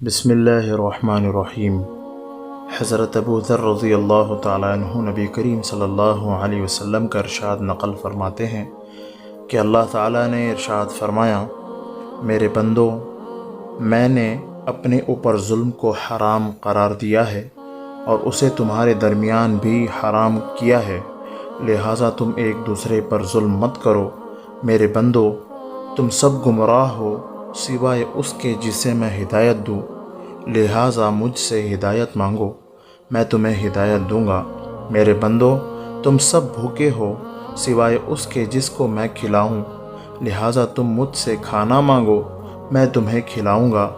بسم اللہ الرحمن الرحیم۔ حضرت ابو ذر رضی اللہ تعالیٰ عنہ نبی کریم صلی اللہ علیہ وسلم کا ارشاد نقل فرماتے ہیں کہ اللہ تعالیٰ نے ارشاد فرمایا، میرے بندو، میں نے اپنے اوپر ظلم کو حرام قرار دیا ہے اور اسے تمہارے درمیان بھی حرام کیا ہے، لہٰذا تم ایک دوسرے پر ظلم مت کرو۔ میرے بندو، تم سب گمراہ ہو سوائے اس کے جسے میں ہدایت دوں، لہٰذا مجھ سے ہدایت مانگو، میں تمہیں ہدایت دوں گا۔ میرے بندو، تم سب بھوکے ہو سوائے اس کے جس کو میں کھلاؤں، لہٰذا تم مجھ سے کھانا مانگو، میں تمہیں کھلاؤں گا۔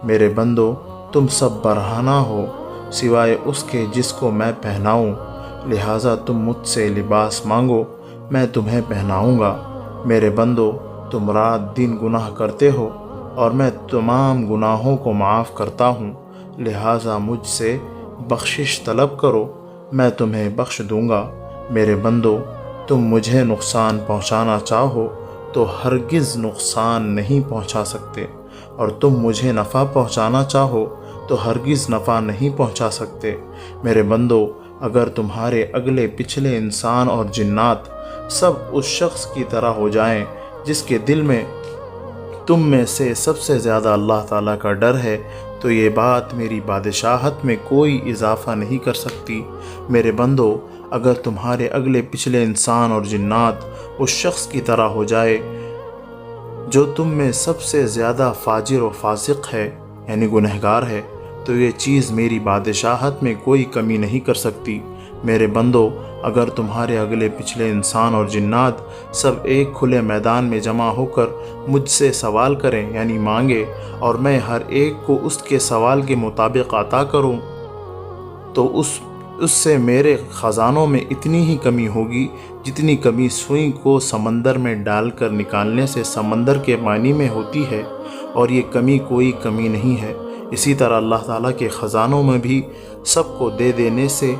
میرے بندو، تم سب برہنہ ہو سوائے اس کے جس کو میں پہناؤں، لہٰذا تم مجھ سے لباس مانگو، میں تمہیں پہناؤں گا۔ میرے بندو، تم رات دن گناہ کرتے ہو اور میں تمام گناہوں کو معاف کرتا ہوں، لہٰذا مجھ سے بخشش طلب کرو، میں تمہیں بخش دوں گا۔ میرے بندو، تم مجھے نقصان پہنچانا چاہو تو ہرگز نقصان نہیں پہنچا سکتے، اور تم مجھے نفع پہنچانا چاہو تو ہرگز نفع نہیں پہنچا سکتے۔ میرے بندو، اگر تمہارے اگلے پچھلے انسان اور جنات سب اس شخص کی طرح ہو جائیں جس کے دل میں تم میں سے سب سے زیادہ اللہ تعالیٰ کا ڈر ہے، تو یہ بات میری بادشاہت میں کوئی اضافہ نہیں کر سکتی۔ میرے بندو، اگر تمہارے اگلے پچھلے انسان اور جنات اس شخص کی طرح ہو جائے جو تم میں سب سے زیادہ فاجر و فاسق ہے، یعنی گنہگار ہے، تو یہ چیز میری بادشاہت میں کوئی کمی نہیں کر سکتی۔ میرے بندو، اگر تمہارے اگلے پچھلے انسان اور جنات سب ایک کھلے میدان میں جمع ہو کر مجھ سے سوال کریں، یعنی مانگے، اور میں ہر ایک کو اس کے سوال کے مطابق عطا کروں، تو اس سے میرے خزانوں میں اتنی ہی کمی ہوگی جتنی کمی سوئی کو سمندر میں ڈال کر نکالنے سے سمندر کے پانی میں ہوتی ہے، اور یہ کمی کوئی کمی نہیں ہے۔ اسی طرح اللہ تعالیٰ کے خزانوں میں بھی سب کو دے دینے سے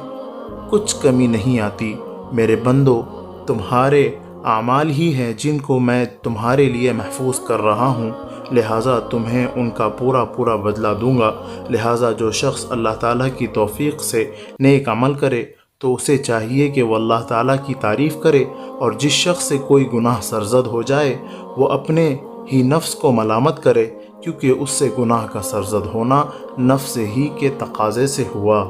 کچھ کمی نہیں آتی۔ میرے بندو، تمہارے اعمال ہی ہیں جن کو میں تمہارے لیے محفوظ کر رہا ہوں، لہٰذا تمہیں ان کا پورا بدلہ دوں گا۔ لہٰذا جو شخص اللہ تعالیٰ کی توفیق سے نیک عمل کرے تو اسے چاہیے کہ وہ اللہ تعالیٰ کی تعریف کرے، اور جس شخص سے کوئی گناہ سرزد ہو جائے وہ اپنے ہی نفس کو ملامت کرے، کیونکہ اس سے گناہ کا سرزد ہونا نفس ہی کے تقاضے سے ہوا۔